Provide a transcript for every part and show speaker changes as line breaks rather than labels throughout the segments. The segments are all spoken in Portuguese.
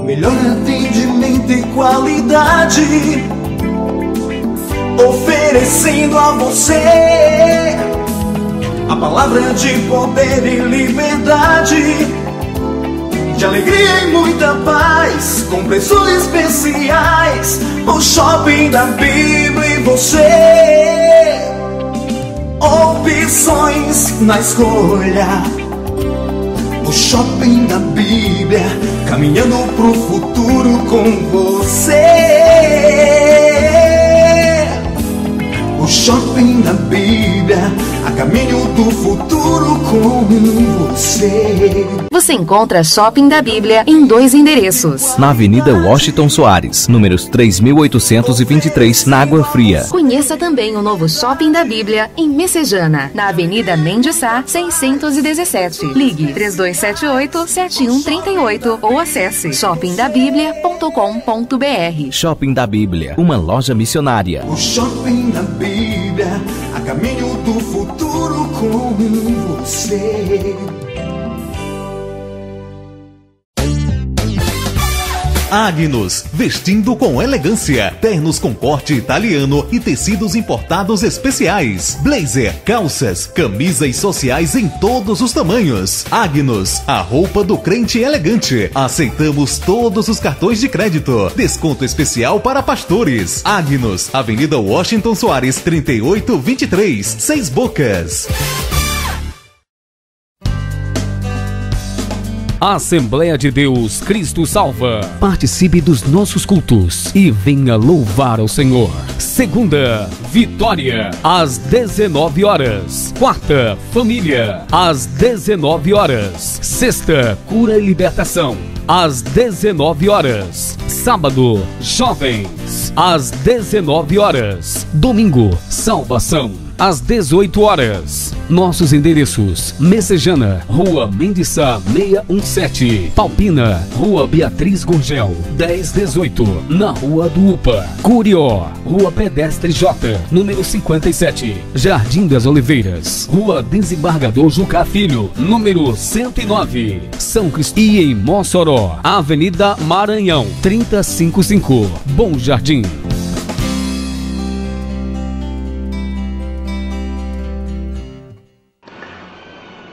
Melhor atendimento e qualidade, oferecendo a você a palavra de poder e liberdade, de alegria e muita paz, com preços especiais. O Shopping da Bíblia e você, opções na escolha. O Shopping da Bíblia, caminhando pro futuro com você. O Shopping da Bíblia, a caminho do futuro com você.
Você encontra Shopping da Bíblia em 2 endereços.
Na Avenida Washington Soares, números 3823, na Água Fria.
Conheça também o novo Shopping da Bíblia em Messejana, na Avenida Mendes Sá, 617. Ligue 3278-7138 ou acesse shoppingdabiblia.com.br.
Shopping da Bíblia, uma loja missionária.
O Shopping da Bíblia, a caminho do futuro com você.
Agnus, vestindo com elegância, ternos com corte italiano e tecidos importados especiais, blazer, calças, camisas sociais em todos os tamanhos. Agnus, a roupa do crente elegante. Aceitamos todos os cartões de crédito. Desconto especial para pastores. Agnus, Avenida Washington Soares, 3823, 6 Bocas.
Assembleia de Deus Cristo Salva.
Participe dos nossos cultos e venha louvar ao Senhor.
Segunda, Vitória, às 19 horas. Quarta, Família, às 19 horas. Sexta, Cura e Libertação, às 19 horas. Sábado, Jovens, às 19 horas. Domingo, Salvação, às 18 horas. Nossos endereços: Messejana, Rua Mendes Sá 617, Palpina, Rua Beatriz Gurgel 1018, na Rua do Upa. Curió, Rua Pedestre J, número 57, Jardim das Oliveiras, Rua Desembargador Jucá Filho, número 109, São Cristóvão. E em Mossoró, Avenida Maranhão 355, Bom Jardim.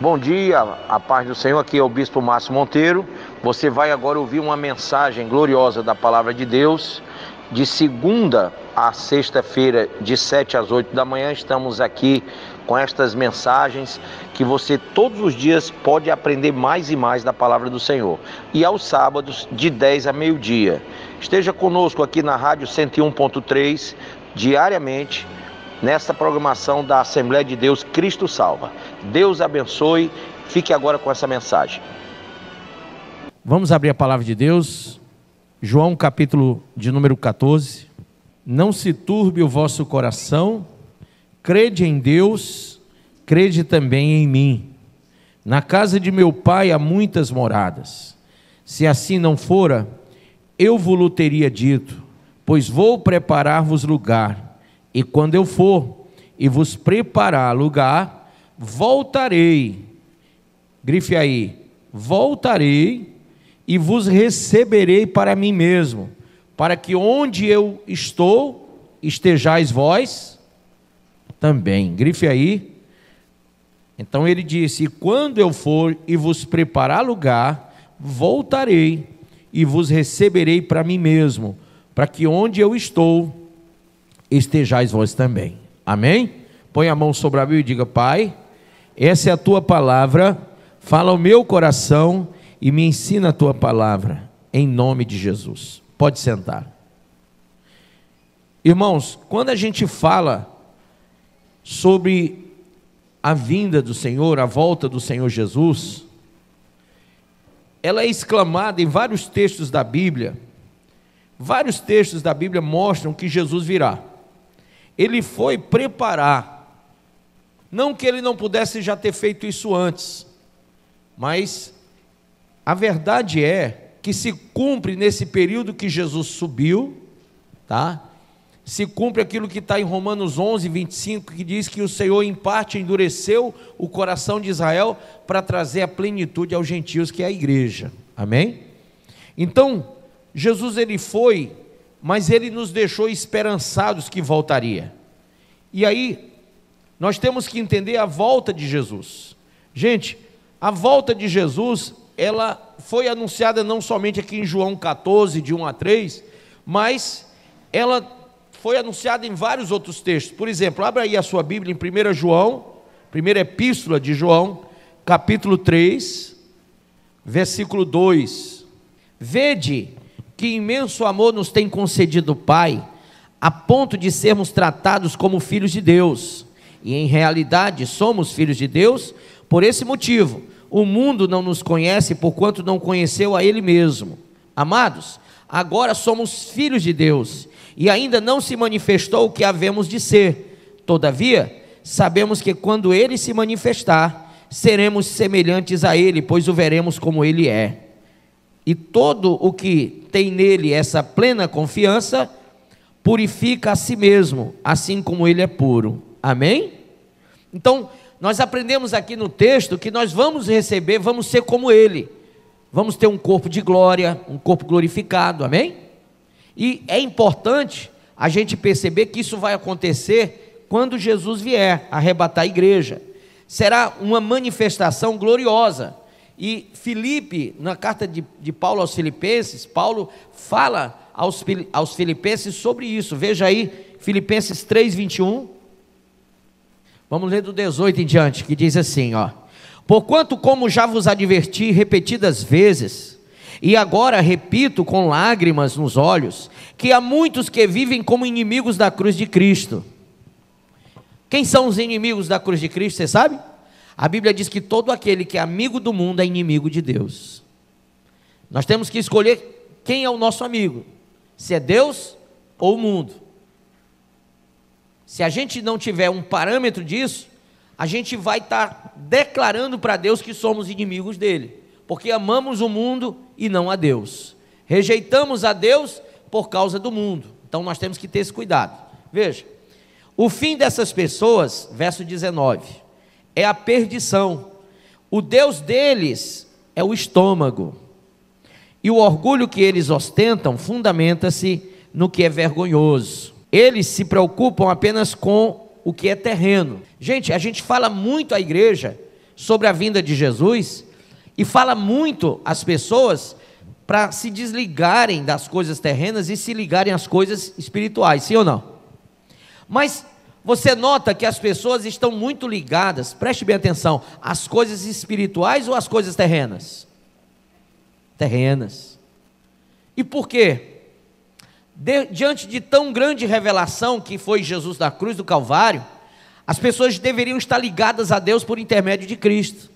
Bom dia, a paz do Senhor. Aqui é o Bispo Márcio Monteiro. Você vai agora ouvir uma mensagem gloriosa da Palavra de Deus. De segunda a sexta-feira, de 7 às 8 da manhã, estamos aqui com estas mensagens que você todos os dias pode aprender mais e mais da Palavra do Senhor. E aos sábados, de 10 a meio-dia. Esteja conosco aqui na Rádio 101.3, diariamente, nessa programação da Assembleia de Deus Cristo Salva. Deus abençoe. Fique agora com essa mensagem.
Vamos abrir a palavra de Deus. João capítulo de número 14. Não se turbe o vosso coração, crede em Deus, crede também em mim. Na casa de meu pai há muitas moradas. Se assim não fora, eu vos teria dito, pois vou preparar-vos lugar. E quando eu for e vos preparar lugar, voltarei. Grife aí, voltarei e vos receberei para mim mesmo, para que onde eu estou, estejais vós também. Grife aí. Então ele disse, e quando eu for e vos preparar lugar, voltarei e vos receberei para mim mesmo, para que onde eu estou, estejais vós também. Amém? Põe a mão sobre a Bíblia e diga, Pai, essa é a tua palavra, fala ao meu coração e me ensina a tua palavra, em nome de Jesus. Pode sentar. Irmãos, quando a gente fala sobre a vinda do Senhor, a volta do Senhor Jesus, ela é exclamada em vários textos da Bíblia. Vários textos da Bíblia mostram que Jesus virá. Ele foi preparar, não que ele não pudesse já ter feito isso antes, mas a verdade é que se cumpre nesse período que Jesus subiu, tá? Se cumpre aquilo que está em Romanos 11, 25, que diz que o Senhor em parte endureceu o coração de Israel para trazer a plenitude aos gentios, que é a igreja, amém? Então, Jesus ele foi, mas ele nos deixou esperançados que voltaria. E aí, nós temos que entender a volta de Jesus. Gente, a volta de Jesus, ela foi anunciada não somente aqui em João 14, de 1 a 3, mas ela foi anunciada em vários outros textos. Por exemplo, abra aí a sua Bíblia em 1 João, primeira epístola de João, capítulo 3, versículo 2. Vede que imenso amor nos tem concedido o Pai, a ponto de sermos tratados como filhos de Deus. E em realidade somos filhos de Deus. Por esse motivo, o mundo não nos conhece, porquanto não conheceu a Ele mesmo. Amados, agora somos filhos de Deus, e ainda não se manifestou o que havemos de ser. Todavia, sabemos que quando Ele se manifestar, seremos semelhantes a Ele, pois o veremos como Ele é. E todo o que tem nele essa plena confiança, purifica a si mesmo, assim como Ele é puro. Amém? Então, nós aprendemos aqui no texto que nós vamos receber, vamos ser como Ele, vamos ter um corpo de glória, um corpo glorificado, amém? E é importante a gente perceber que isso vai acontecer quando Jesus vier arrebatar a igreja. Será uma manifestação gloriosa. E Filipe, na carta de Paulo aos Filipenses, Paulo fala aos Filipenses sobre isso. Veja aí, Filipenses 3:21. Vamos ler do 18 em diante, que diz assim, ó: porquanto, como já vos adverti repetidas vezes, e agora repito com lágrimas nos olhos, que há muitos que vivem como inimigos da cruz de Cristo. Quem são os inimigos da cruz de Cristo, você sabe? A Bíblia diz que todo aquele que é amigo do mundo é inimigo de Deus. Nós temos que escolher quem é o nosso amigo, se é Deus ou o mundo. Se a gente não tiver um parâmetro disso, a gente vai estar declarando para Deus que somos inimigos dele, porque amamos o mundo e não a Deus, rejeitamos a Deus por causa do mundo. Então nós temos que ter esse cuidado. Veja, o fim dessas pessoas, verso 19, é a perdição. O Deus deles é o estômago, e o orgulho que eles ostentam fundamenta-se no que é vergonhoso. Eles se preocupam apenas com o que é terreno. Gente, a gente fala muito à igreja sobre a vinda de Jesus, e fala muito às pessoas para se desligarem das coisas terrenas e se ligarem às coisas espirituais, sim ou não? Mas você nota que as pessoas estão muito ligadas, preste bem atenção, às coisas espirituais ou às coisas terrenas? Terrenas. E por quê? Diante de tão grande revelação que foi Jesus da cruz do Calvário, as pessoas deveriam estar ligadas a Deus por intermédio de Cristo,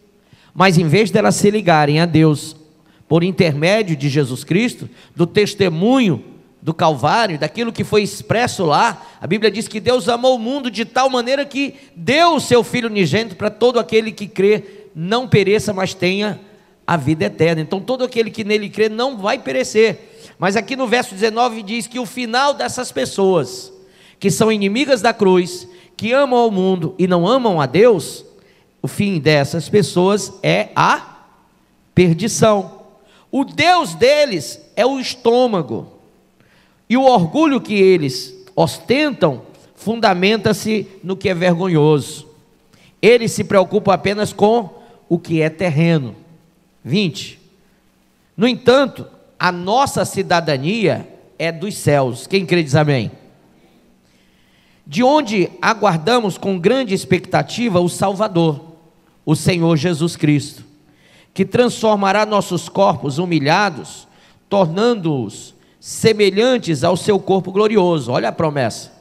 mas em vez delas se ligarem a Deus por intermédio de Jesus Cristo, do testemunho do Calvário, daquilo que foi expresso lá, a Bíblia diz que Deus amou o mundo de tal maneira que deu o seu Filho unigênito para todo aquele que crê não pereça, mas tenha a vida eterna. Então todo aquele que nele crê não vai perecer. Mas aqui no verso 19 diz que o final dessas pessoas, que são inimigas da cruz, que amam ao mundo e não amam a Deus, o fim dessas pessoas é a perdição. O Deus deles é o estômago, e o orgulho que eles ostentam fundamenta-se no que é vergonhoso. Eles se preocupam apenas com o que é terreno. 20. No entanto, a nossa cidadania é dos céus. Quem crê diz amém. De onde aguardamos com grande expectativa o Salvador, o Senhor Jesus Cristo, que transformará nossos corpos humilhados, tornando-os semelhantes ao seu corpo glorioso. Olha a promessa.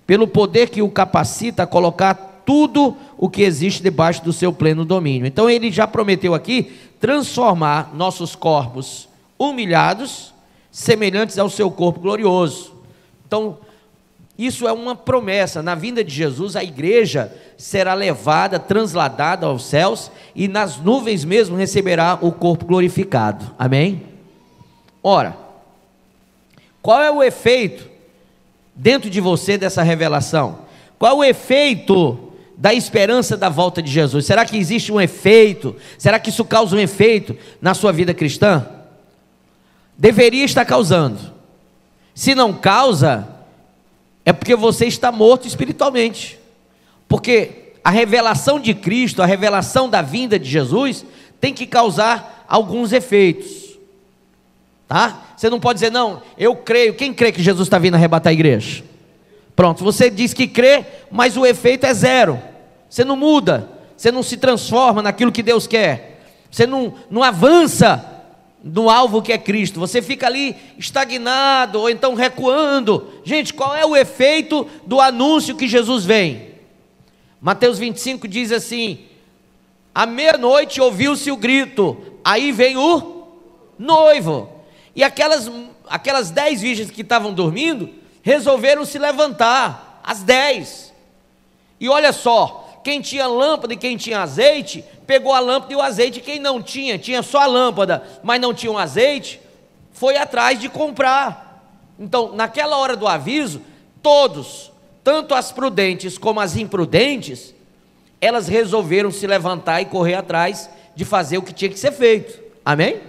Pelo poder que o capacita a colocar tudo o que existe debaixo do seu pleno domínio. Então ele já prometeu aqui transformar nossos corpos humilhados, semelhantes ao seu corpo glorioso. Então, isso é uma promessa. Na vinda de Jesus, a igreja será levada, transladada aos céus, e nas nuvens mesmo receberá o corpo glorificado. Amém? Ora, qual é o efeito dentro de você dessa revelação? Qual é o efeito da esperança da volta de Jesus? Será que existe um efeito? Será que isso causa um efeito na sua vida cristã? deveria estar causando. Se não causa, é porque você está morto espiritualmente. Porque a revelação de Cristo, a revelação da vinda de Jesus, tem que causar alguns efeitos. Tá? Você não pode dizer, não, eu creio. Quem crê que Jesus está vindo arrebatar a igreja? Pronto, você diz que crê, mas o efeito é zero. Você não muda, você não se transforma naquilo que Deus quer. Você não avança no alvo que é Cristo. Você fica ali estagnado, ou então recuando. Gente, qual é o efeito do anúncio que Jesus vem? Mateus 25 diz assim: à meia-noite ouviu-se o grito, aí vem o noivo. E aquelas 10 virgens que estavam dormindo, resolveram se levantar, às 10. E olha só, quem tinha lâmpada e quem tinha azeite, pegou a lâmpada e o azeite. Quem não tinha, tinha só a lâmpada, mas não tinha um azeite, foi atrás de comprar. Então, naquela hora do aviso, todos, tanto as prudentes como as imprudentes, elas resolveram se levantar e correr atrás de fazer o que tinha que ser feito. Amém?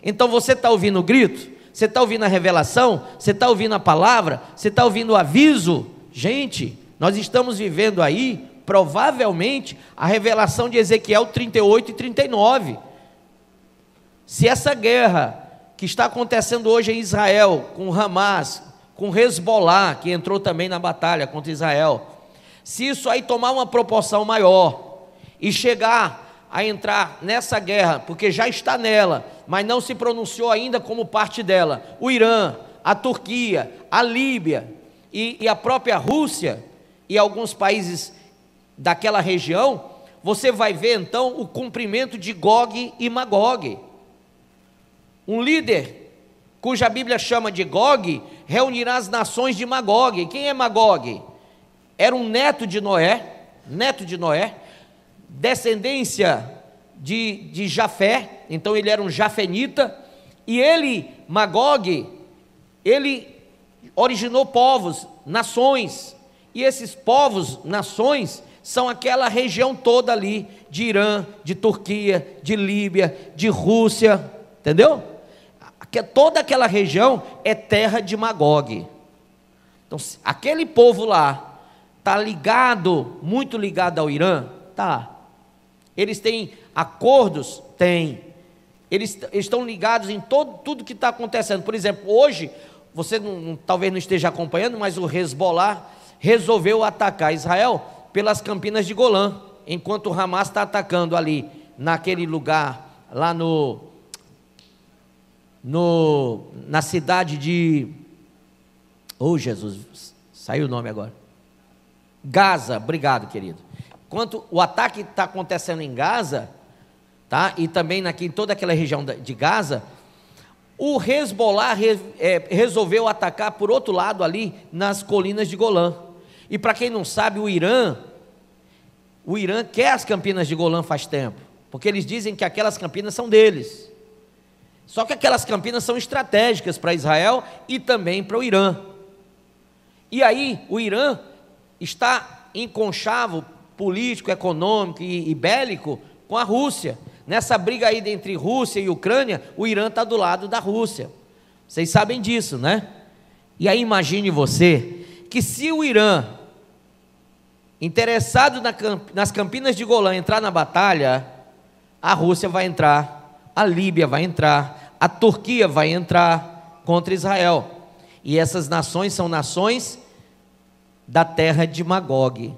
Então você está ouvindo o grito? Você está ouvindo a revelação? Você está ouvindo a palavra? Você está ouvindo o aviso? Gente, nós estamos vivendo aí, provavelmente, a revelação de Ezequiel 38 e 39. Se essa guerra que está acontecendo hoje em Israel, com Hamas, com Hezbollah, que entrou também na batalha contra Israel, se isso aí tomar uma proporção maior e chegar a entrar nessa guerra, porque já está nela, mas não se pronunciou ainda como parte dela, o Irã, a Turquia, a Líbia e a própria Rússia e alguns países daquela região, você vai ver então o cumprimento de Gog e Magog. Um líder, cuja Bíblia chama de Gog, reunirá as nações de Magog. Quem é Magog? Era um neto de Noé, descendência de Jafé, então ele era um jafenita, e ele, Magog, ele originou povos, nações, e esses povos, nações, são aquela região toda ali, de Irã, de Turquia, de Líbia, de Rússia, entendeu? Toda aquela região é terra de Magog. Então, aquele povo lá, está ligado, muito ligado ao Irã? Tá. Eles têm acordos? Tem. Eles estão ligados em tudo que está acontecendo. Por exemplo, hoje, você talvez não esteja acompanhando, mas o Hezbollah resolveu atacar Israel pelas Campinas de Golã, enquanto o Hamas está atacando ali, naquele lugar, lá na cidade de... Oh, Jesus, saiu o nome agora. Gaza, obrigado, querido. Enquanto o ataque está acontecendo em Gaza, tá? E também em toda aquela região de Gaza, o Hezbollah resolveu atacar por outro lado ali, nas colinas de Golã. E para quem não sabe, o Irã quer as Campinas de Golã faz tempo, porque eles dizem que aquelas Campinas são deles. Só que aquelas Campinas são estratégicas para Israel e também para o Irã. E aí o Irã está em conchavo político, econômico e bélico com a Rússia. Nessa briga aí entre Rússia e Ucrânia, o Irã está do lado da Rússia. Vocês sabem disso, né? E aí imagine você, que se o Irã, interessado nas Campinas de Golã, entrar na batalha, a Rússia vai entrar, a Líbia vai entrar, a Turquia vai entrar contra Israel. E essas nações são nações da terra de Magog.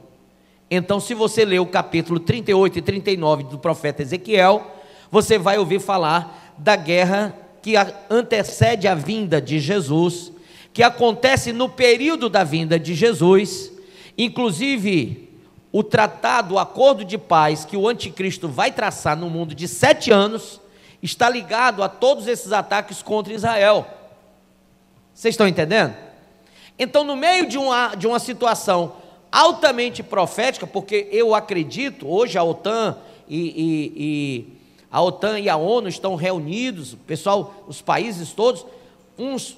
Então, se você ler o capítulo 38 e 39 do profeta Ezequiel, você vai ouvir falar da guerra que antecede a vinda de Jesus, que acontece no período da vinda de Jesus. Inclusive, o tratado, o acordo de paz que o anticristo vai traçar no mundo de 7 anos, está ligado a todos esses ataques contra Israel. Vocês estão entendendo? Então, no meio de uma situação altamente profética, porque eu acredito, hoje a OTAN e a ONU estão reunidos, o pessoal, os países todos, uns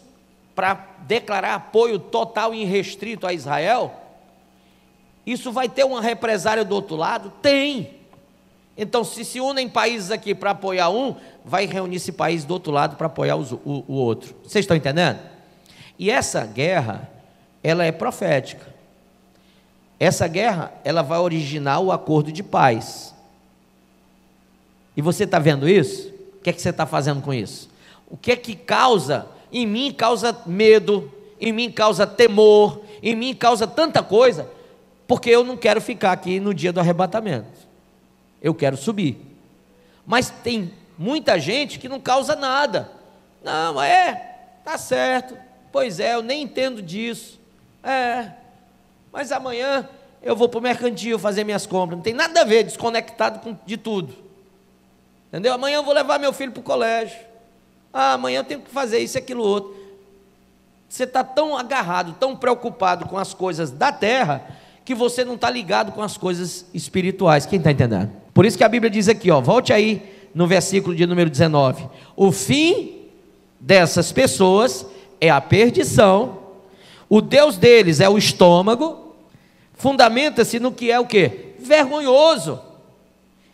para declarar apoio total e irrestrito a Israel. Isso vai ter uma represária do outro lado? Tem. Então, se unem países aqui para apoiar um, vai reunir esse país do outro lado para apoiar o outro. Vocês estão entendendo? E essa guerra, ela é profética. Essa guerra, ela vai originar o acordo de paz. E você está vendo isso? O que é que você está fazendo com isso? O que é que causa? Em mim causa medo, em mim causa temor, em mim causa tanta coisa, porque eu não quero ficar aqui no dia do arrebatamento. Eu quero subir. Mas tem muita gente que não causa nada. Não, tá certo. Pois é, eu nem entendo disso. Mas amanhã eu vou para o mercantil fazer minhas compras. Não tem nada a ver, desconectado de tudo. Entendeu? Amanhã eu vou levar meu filho para o colégio. Amanhã eu tenho que fazer isso e aquilo outro. Você está tão agarrado, tão preocupado com as coisas da terra, que você não está ligado com as coisas espirituais. Quem está entendendo? Por isso que a Bíblia diz aqui, volte aí no versículo de número 19. O fim dessas pessoas é a perdição, o Deus deles é o estômago, fundamenta-se no que é o quê? Vergonhoso.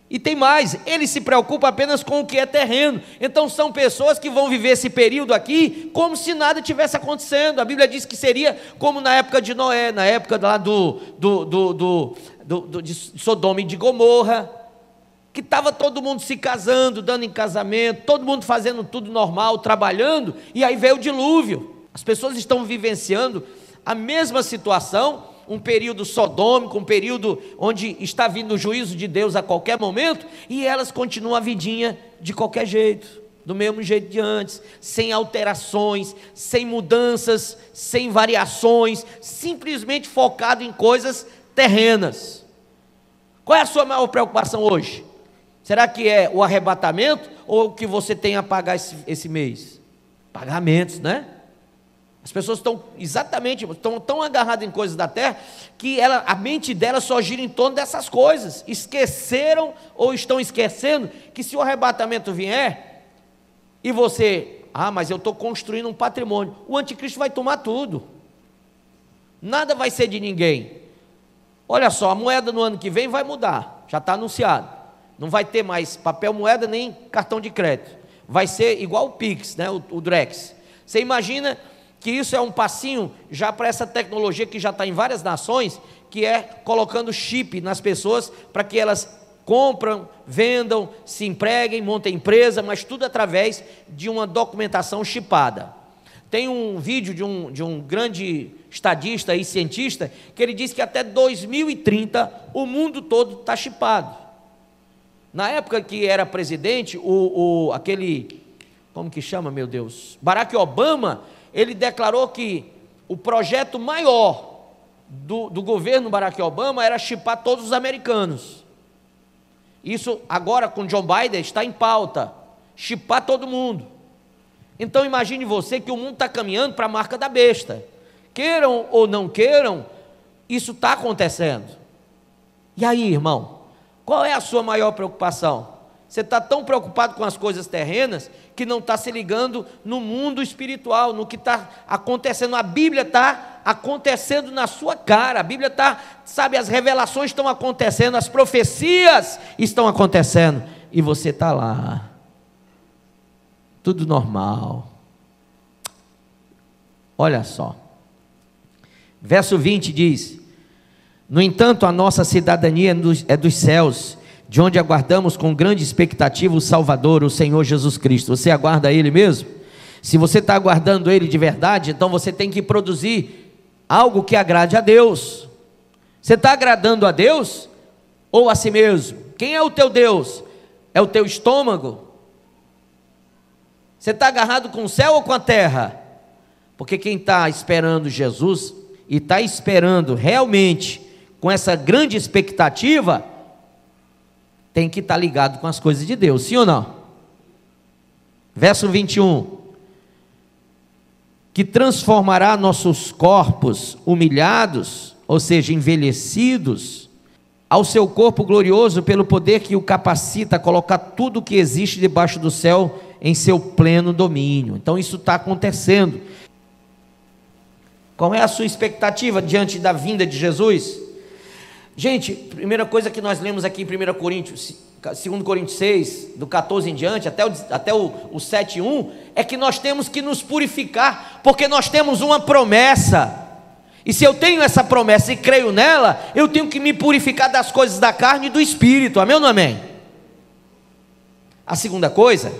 E tem mais, ele se preocupa apenas com o que é terreno. Então são pessoas que vão viver esse período aqui como se nada tivesse acontecendo. A Bíblia diz que seria como na época de Noé, na época lá de Sodoma e de Gomorra, que estava todo mundo se casando, dando em casamento, todo mundo fazendo tudo normal, trabalhando, e aí veio o dilúvio. As pessoas estão vivenciando a mesma situação, um período sodômico, um período onde está vindo o juízo de Deus a qualquer momento, e elas continuam a vidinha de qualquer jeito, do mesmo jeito de antes, sem alterações, sem mudanças, sem variações, simplesmente focado em coisas terrenas. Qual é a sua maior preocupação hoje? Será que é o arrebatamento ou o que você tem a pagar esse mês? Pagamentos, né? As pessoas estão tão agarradas em coisas da terra, que a mente dela só gira em torno dessas coisas. Esqueceram ou estão esquecendo que se o arrebatamento vier, e você, mas eu estou construindo um patrimônio, o anticristo vai tomar tudo, nada vai ser de ninguém. Olha só, a moeda no ano que vem vai mudar, já está anunciado, não vai ter mais papel moeda nem cartão de crédito, vai ser igual o Pix, né, o Drex. Você imagina que isso é um passinho já para essa tecnologia que já está em várias nações, que é colocando chip nas pessoas para que elas compram, vendam, se empreguem, montem empresa, mas tudo através de uma documentação chipada. Tem um vídeo de um grande estadista e cientista, que ele diz que até 2030 o mundo todo está chipado. Na época que era presidente, aquele, como que chama, meu Deus? Barack Obama, ele declarou que o projeto maior do governo Barack Obama era chipar todos os americanos. Isso agora com John Biden está em pauta, chipar todo mundo. Então imagine você que o mundo está caminhando para a marca da besta. Queiram ou não queiram, isso está acontecendo. E aí, irmão, qual é a sua maior preocupação? Você está tão preocupado com as coisas terrenas que não está se ligando no mundo espiritual, no que está acontecendo. A Bíblia está acontecendo na sua cara. A Bíblia está, as revelações estão acontecendo, as profecias estão acontecendo, e você está lá, tudo normal. Olha só, verso 20 diz: no entanto, a nossa cidadania é dos céus, de onde aguardamos com grande expectativa o Salvador, o Senhor Jesus Cristo. Você aguarda Ele mesmo? Se você está aguardando Ele de verdade, então você tem que produzir algo que agrade a Deus. Você está agradando a Deus ou a si mesmo? Quem é o teu Deus? É o teu estômago? Você está agarrado com o céu ou com a terra? Porque quem está esperando Jesus e está esperando realmente com essa grande expectativa, tem que estar ligado com as coisas de Deus, sim ou não? Verso 21, que transformará nossos corpos humilhados, ou seja, envelhecidos, ao seu corpo glorioso, pelo poder que o capacita a colocar tudo o que existe debaixo do céu em seu pleno domínio. Então isso está acontecendo. Qual é a sua expectativa diante da vinda de Jesus? Gente, primeira coisa que nós lemos aqui em 1 Coríntios, 2 Coríntios 6, do 14 em diante, até o 7:1, é que nós temos que nos purificar, porque nós temos uma promessa. E se eu tenho essa promessa e creio nela, eu tenho que me purificar das coisas da carne e do espírito. Amém ou não amém? A segunda coisa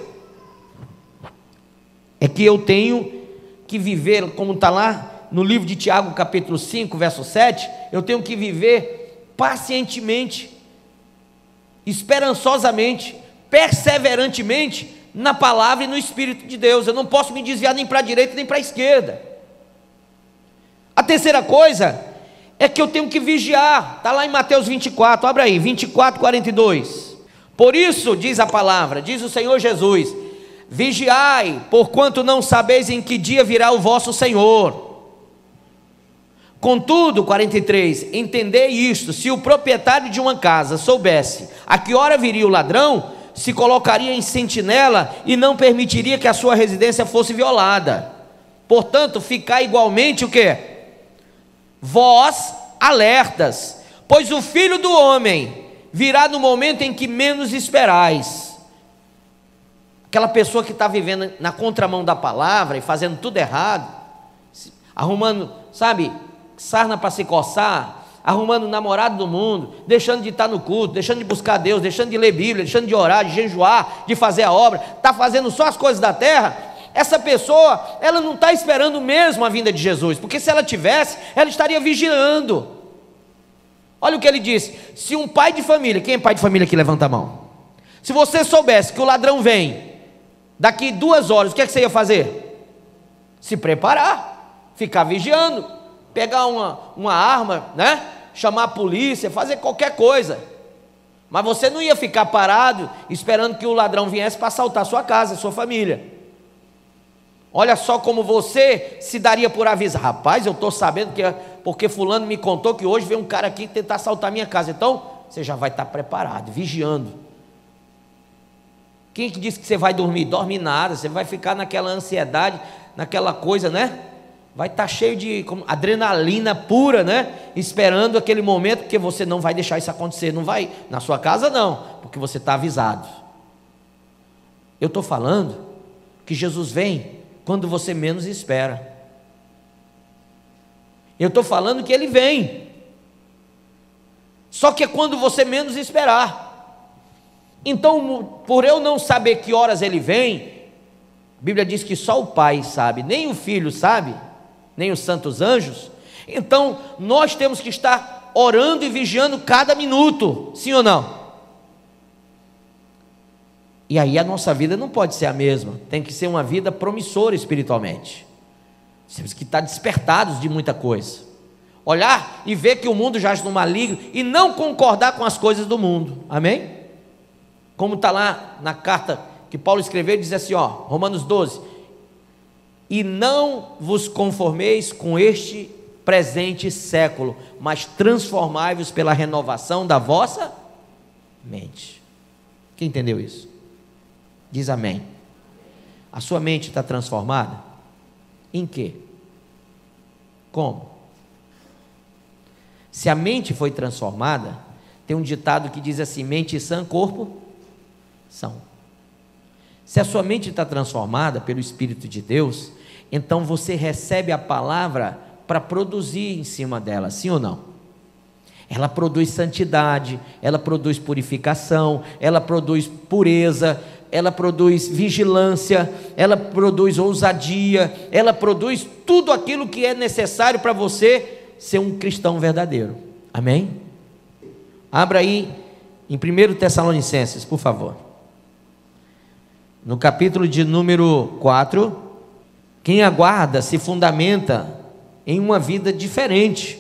é que eu tenho que viver, como está lá no livro de Tiago, capítulo 5, verso 7, eu tenho que viver pacientemente, esperançosamente, perseverantemente na palavra e no Espírito de Deus. Eu não posso me desviar nem para a direita nem para a esquerda. A terceira coisa é que eu tenho que vigiar. Está lá em Mateus 24, abre aí, 24, 42. Por isso, diz a palavra, diz o Senhor Jesus: vigiai, porquanto não sabeis em que dia virá o vosso Senhor. Contudo, 43, entendei isto: se o proprietário de uma casa soubesse a que hora viria o ladrão, se colocaria em sentinela e não permitiria que a sua residência fosse violada. Portanto, ficai igualmente o quê? Vós alertas, pois o Filho do Homem virá no momento em que menos esperais. Aquela pessoa que está vivendo na contramão da palavra e fazendo tudo errado, arrumando, sabe, sarna para se coçar, arrumando namorado do mundo, deixando de estar no culto, deixando de buscar Deus, deixando de ler Bíblia, deixando de orar, de jejuar, de fazer a obra, está fazendo só as coisas da terra. Essa pessoa, ela não está esperando mesmo a vinda de Jesus, porque se ela tivesse, ela estaria vigiando. Olha o que ele disse: se um pai de família, quem é pai de família aqui, levanta a mão, se você soubesse que o ladrão vem daqui 2 horas, o que é que você ia fazer? Se preparar, ficar vigiando, pegar uma arma, né? Chamar a polícia, fazer qualquer coisa. Mas você não ia ficar parado esperando que o ladrão viesse para assaltar sua casa, sua família. Olha só como você se daria por avisar: rapaz, eu estou sabendo que porque fulano me contou que hoje veio um cara aqui tentar assaltar minha casa. Então você já vai estar preparado, vigiando. Quem que disse que você vai dormir? Dorme nada, você vai ficar naquela ansiedade, naquela coisa, né? Vai estar cheio de adrenalina pura, né? Esperando aquele momento, porque você não vai deixar isso acontecer. Não vai na sua casa, não, porque você está avisado. Eu estou falando que Jesus vem quando você menos espera. Eu estou falando que Ele vem, só que é quando você menos esperar. Então, por eu não saber que horas Ele vem, a Bíblia diz que só o Pai sabe, nem o Filho sabe, nem os santos anjos. Então nós temos que estar orando e vigiando cada minuto, sim ou não? E aí a nossa vida não pode ser a mesma, tem que ser uma vida promissora espiritualmente. Temos que estar despertados de muita coisa, olhar e ver que o mundo jaz no maligno e não concordar com as coisas do mundo, amém? Como está lá na carta que Paulo escreveu, diz assim, ó, Romanos 12: e não vos conformeis com este presente século, mas transformai-vos pela renovação da vossa mente. Quem entendeu isso? Diz amém. A sua mente está transformada? Em quê? Como? Se a mente foi transformada, tem um ditado que diz assim: mente sã, corpo são. Se a sua mente está transformada pelo Espírito de Deus, então você recebe a palavra para produzir em cima dela, sim ou não? Ela produz santidade, ela produz purificação, ela produz pureza, ela produz vigilância, ela produz ousadia, ela produz tudo aquilo que é necessário para você ser um cristão verdadeiro, amém? Abra aí em 1 Tessalonicenses, por favor, no capítulo de número 4. Quem aguarda se fundamenta em uma vida diferente.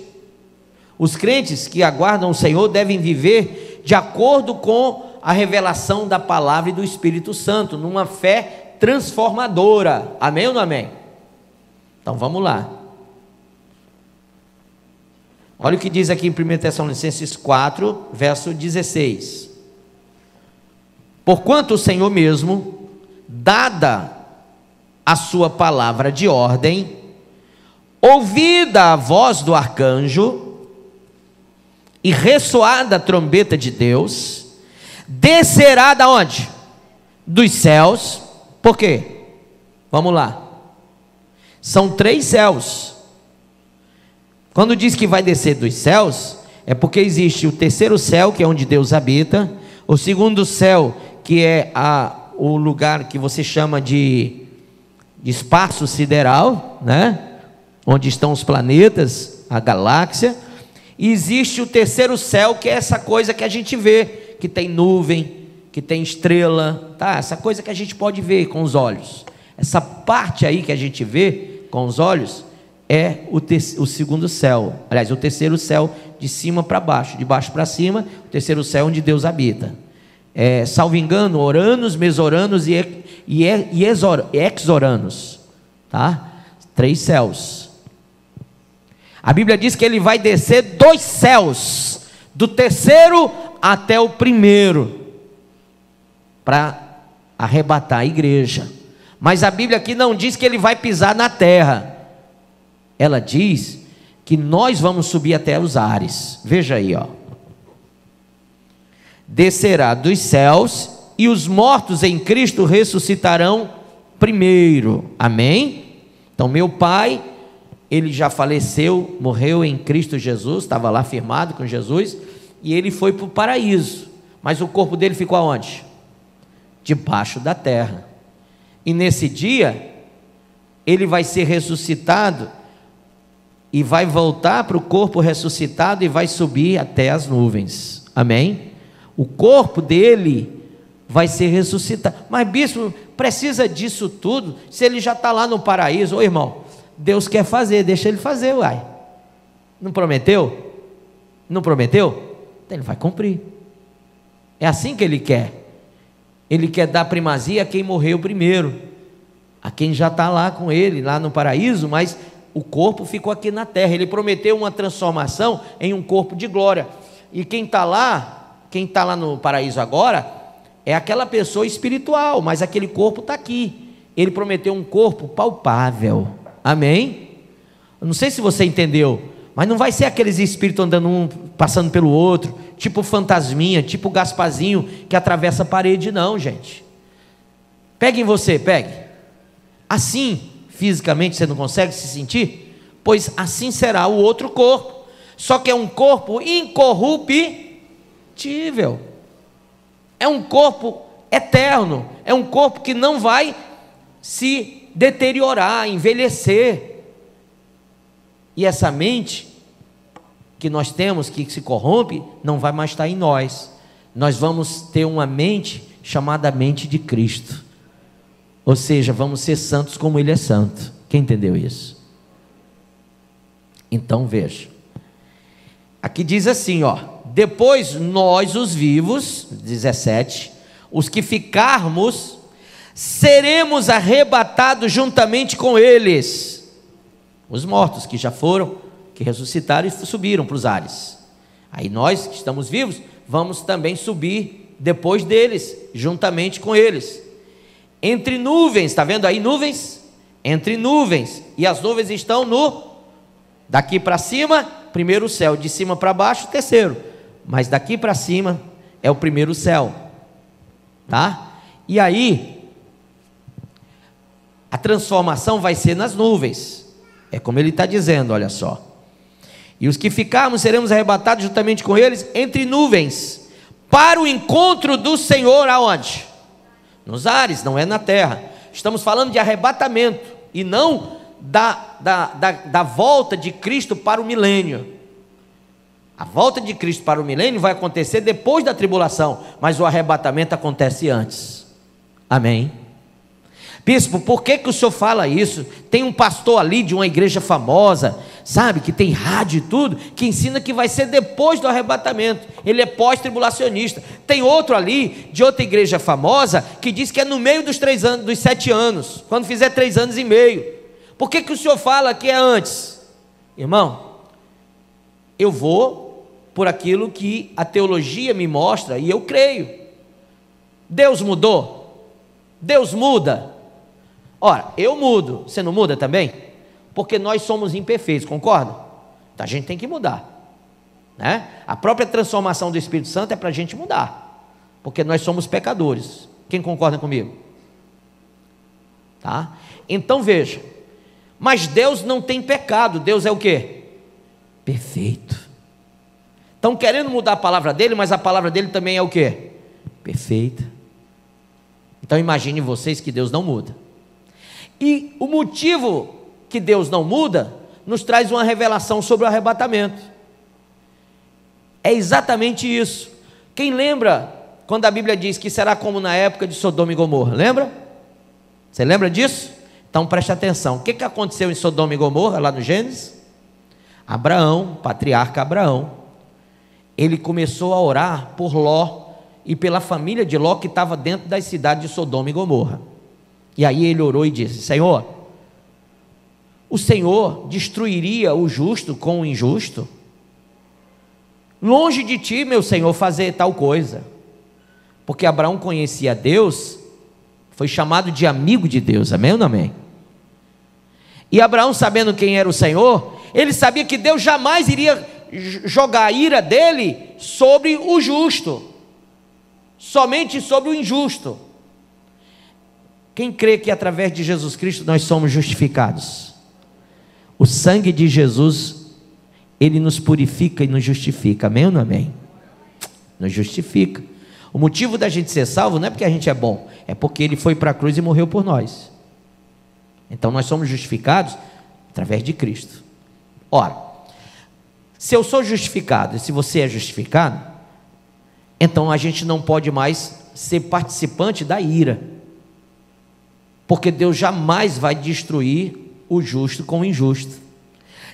Os crentes que aguardam o Senhor devem viver de acordo com a revelação da palavra e do Espírito Santo, numa fé transformadora, amém ou não amém? Então vamos lá, olha o que diz aqui em 1 Tessalonicenses 4, verso 16: porquanto o Senhor mesmo, dada a sua palavra de ordem, ouvida a voz do arcanjo, e ressoada a trombeta de Deus, descerá da onde? Dos céus. Por quê? Vamos lá. São 3 céus. Quando diz que vai descer dos céus, é porque existe o terceiro céu, que é onde Deus habita, o segundo céu, que é o lugar que você chama de espaço sideral, né? Onde estão os planetas, a galáxia. E existe o terceiro céu, que é essa coisa que a gente vê, que tem nuvem, que tem estrela, tá? Essa coisa que a gente pode ver com os olhos. Essa parte aí que a gente vê com os olhos é o segundo céu. Aliás, o terceiro céu, de cima para baixo, de baixo para cima, o terceiro céu onde Deus habita. Salvo engano, Oranos, Mesoranos e Exoranos, tá? 3 céus. A Bíblia diz que ele vai descer dos céus, do terceiro até o primeiro, para arrebatar a igreja. Mas a Bíblia aqui não diz que ele vai pisar na terra. Ela diz que nós vamos subir até os ares. Veja aí, ó. Descerá dos céus e os mortos em Cristo ressuscitarão primeiro. Amém? Então meu pai, ele já faleceu, morreu em Cristo Jesus, estava lá firmado com Jesus, e ele foi para o paraíso. Mas o corpo dele ficou aonde? Debaixo da terra. E nesse dia ele vai ser ressuscitado e vai voltar para o corpo ressuscitado e vai subir até as nuvens. Amém? O corpo dele vai ser ressuscitado. Mas bispo, precisa disso tudo? Se ele já está lá no paraíso? Ô irmão, Deus quer fazer, deixa ele fazer, uai. Não prometeu? Não prometeu? Então ele vai cumprir. É assim que ele quer. Ele quer dar primazia a quem morreu primeiro, a quem já está lá com ele, lá no paraíso, mas o corpo ficou aqui na terra. Ele prometeu uma transformação em um corpo de glória. E quem está lá no paraíso agora, é aquela pessoa espiritual, mas aquele corpo está aqui. Ele prometeu um corpo palpável. Amém? Eu não sei se você entendeu, mas não vai ser aqueles espíritos andando um, passando pelo outro, tipo fantasminha, tipo Gasparzinho, que atravessa a parede, não, gente. Pegue em você, pegue. Assim, fisicamente você não consegue se sentir? Pois assim será o outro corpo, só que é um corpo incorruptível, é um corpo eterno, é um corpo que não vai se deteriorar, envelhecer. E essa mente que nós temos, que se corrompe, não vai mais estar em nós. Nós vamos ter uma mente chamada mente de Cristo, ou seja, vamos ser santos como Ele é santo. Quem entendeu isso? Então veja, aqui diz assim, ó: depois nós os vivos, 17, os que ficarmos, seremos arrebatados juntamente com eles, os mortos que já foram, que ressuscitaram e subiram para os ares. Aí nós que estamos vivos, vamos também subir depois deles, juntamente com eles, entre nuvens. Está vendo aí nuvens? Entre nuvens, e as nuvens estão daqui para cima, primeiro céu, de cima para baixo, terceiro, mas daqui para cima é o primeiro céu, tá? E aí a transformação vai ser nas nuvens, é como ele está dizendo, olha só: e os que ficarmos seremos arrebatados juntamente com eles entre nuvens, para o encontro do Senhor. Aonde? Nos ares, não é na terra. Estamos falando de arrebatamento, e não da volta de Cristo para o milênio. A volta de Cristo para o milênio vai acontecer depois da tribulação, mas o arrebatamento acontece antes. Amém? Bispo, por que o senhor fala isso? Tem um pastor ali de uma igreja famosa, sabe, que tem rádio e tudo, que ensina que vai ser depois do arrebatamento. Ele é pós-tribulacionista. Tem outro ali, de outra igreja famosa, que diz que é no meio dos 3 anos, dos 7 anos, quando fizer 3 anos e meio. Por que o senhor fala que é antes? Irmão, eu vou por aquilo que a teologia me mostra, e eu creio. Deus mudou? Deus muda? Ora, eu mudo, você não muda também? Porque nós somos imperfeitos, concorda? Então a gente tem que mudar, né? A própria transformação do Espírito Santo é para a gente mudar, porque nós somos pecadores. Quem concorda comigo? Tá? Então veja, mas Deus não tem pecado. Deus é o quê? Perfeito. Estão querendo mudar a palavra dele, mas a palavra dele também é o quê? Perfeita. Então imagine vocês que Deus não muda. E o motivo que Deus não muda nos traz uma revelação sobre o arrebatamento. É exatamente isso. Quem lembra quando a Bíblia diz que será como na época de Sodoma e Gomorra? Lembra? Você lembra disso? Então preste atenção. O que aconteceu em Sodoma e Gomorra, lá no Gênesis? Abraão, patriarca Abraão, ele começou a orar por Ló e pela família de Ló que estava dentro das cidades de Sodoma e Gomorra. E aí ele orou e disse: Senhor, o Senhor destruiria o justo com o injusto? Longe de ti, meu Senhor, fazer tal coisa. Porque Abraão conhecia Deus, foi chamado de amigo de Deus, amém ou não amém? E Abraão, sabendo quem era o Senhor, ele sabia que Deus jamais iria jogar a ira dele sobre o justo, somente sobre o injusto. Quem crê que através de Jesus Cristo nós somos justificados? O sangue de Jesus, ele nos purifica e nos justifica, amém ou não amém? Nos justifica. O motivo da gente ser salvo não é porque a gente é bom, é porque ele foi para a cruz e morreu por nós. Então nós somos justificados através de Cristo. Ora, se eu sou justificado e se você é justificado, então a gente não pode mais ser participante da ira, porque Deus jamais vai destruir o justo com o injusto.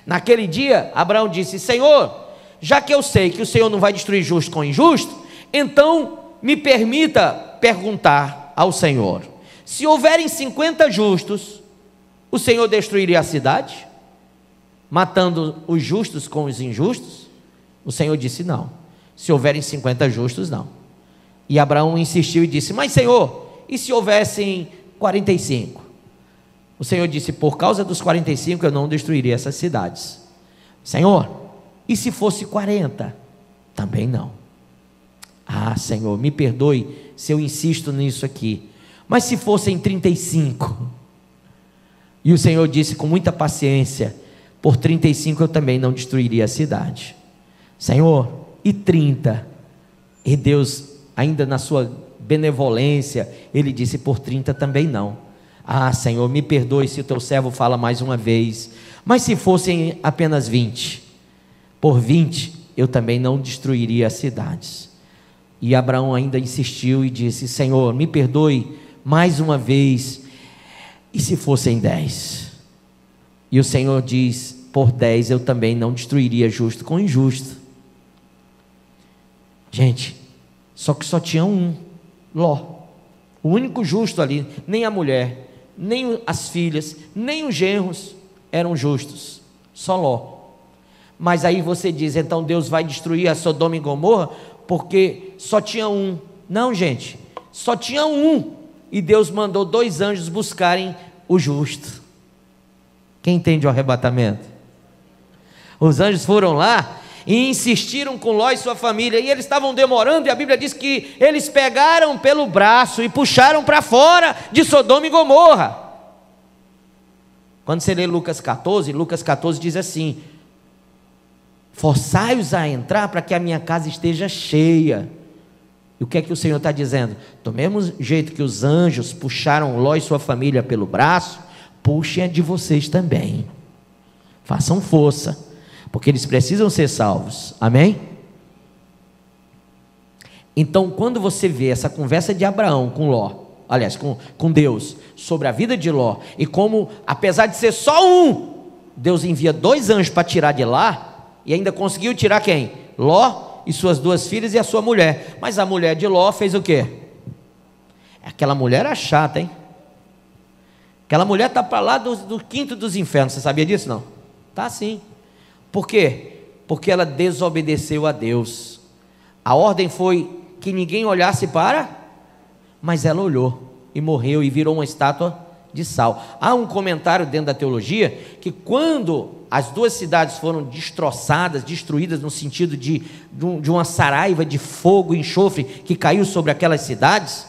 Naquele dia, Abraão disse: Senhor, já que eu sei que o Senhor não vai destruir justo com injusto, então me permita perguntar ao Senhor: se houverem 50 justos, o Senhor destruiria a cidade, matando os justos com os injustos? O Senhor disse: não. Se houverem 50 justos, não. E Abraão insistiu e disse: mas Senhor, e se houvessem 45? O Senhor disse: por causa dos 45 eu não destruiria essas cidades. Senhor, e se fosse 40? Também não. Ah, Senhor, me perdoe se eu insisto nisso aqui, mas se fossem 35? E o Senhor disse com muita paciência: por 35 eu também não destruiria a cidade. Senhor, e 30? E Deus, ainda na sua benevolência, ele disse: por 30 também não. Ah, Senhor, me perdoe se o teu servo fala mais uma vez, mas se fossem apenas 20? Por 20 eu também não destruiria as cidades. E Abraão ainda insistiu e disse: Senhor, me perdoe mais uma vez, e se fossem 10? E o Senhor diz: por 10 eu também não destruiria justo com injusto. Gente, só que só tinha um, Ló, o único justo ali. Nem a mulher, nem as filhas, nem os genros eram justos, só Ló. Mas aí você diz: então Deus vai destruir a Sodoma e Gomorra porque só tinha um? Não, gente, só tinha um, e Deus mandou 2 anjos buscarem o justo. Quem entende o arrebatamento? Os anjos foram lá e insistiram com Ló e sua família, e eles estavam demorando, e a Bíblia diz que eles pegaram pelo braço e puxaram para fora de Sodoma e Gomorra. Quando você lê Lucas 14 diz assim: forçai-os a entrar para que a minha casa esteja cheia. E o que é que o Senhor está dizendo? Do mesmo jeito que os anjos puxaram Ló e sua família pelo braço, puxem a de vocês também. Façam força, porque eles precisam ser salvos, amém? Então, quando você vê essa conversa de Abraão com Ló, aliás, com Deus, sobre a vida de Ló, e como, apesar de ser só um, Deus envia 2 anjos para tirar de lá, e ainda conseguiu tirar quem? Ló e suas 2 filhas e a sua mulher. Mas a mulher de Ló fez o quê? Aquela mulher era chata, hein? Aquela mulher está para lá do quinto dos infernos. Você sabia disso, não? Tá sim. Por quê? Porque ela desobedeceu a Deus. A ordem foi que ninguém olhasse para, mas ela olhou e morreu e virou uma estátua de sal. Há um comentário dentro da teologia que quando as duas cidades foram destroçadas, destruídas no sentido de uma saraiva de fogo e enxofre que caiu sobre aquelas cidades,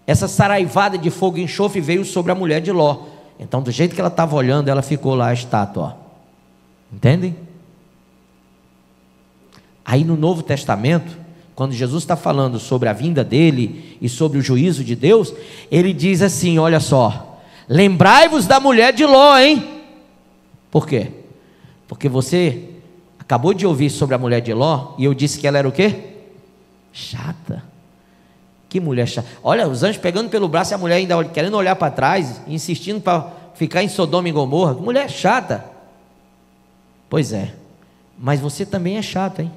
essa saraivada de fogo e enxofre veio sobre a mulher de Ló. Então, do jeito que ela estava olhando, ela ficou lá a estátua, ó. Entendem? Aí no Novo Testamento, quando Jesus está falando sobre a vinda dele e sobre o juízo de Deus, ele diz assim, olha só, lembrai-vos da mulher de Ló, hein? Por quê? Porque você acabou de ouvir sobre a mulher de Ló, e eu disse que ela era o quê? Chata. Que mulher chata. Olha, os anjos pegando pelo braço e a mulher ainda querendo olhar para trás, insistindo para ficar em Sodoma e Gomorra. Mulher chata. Pois é, mas você também é chato, hein?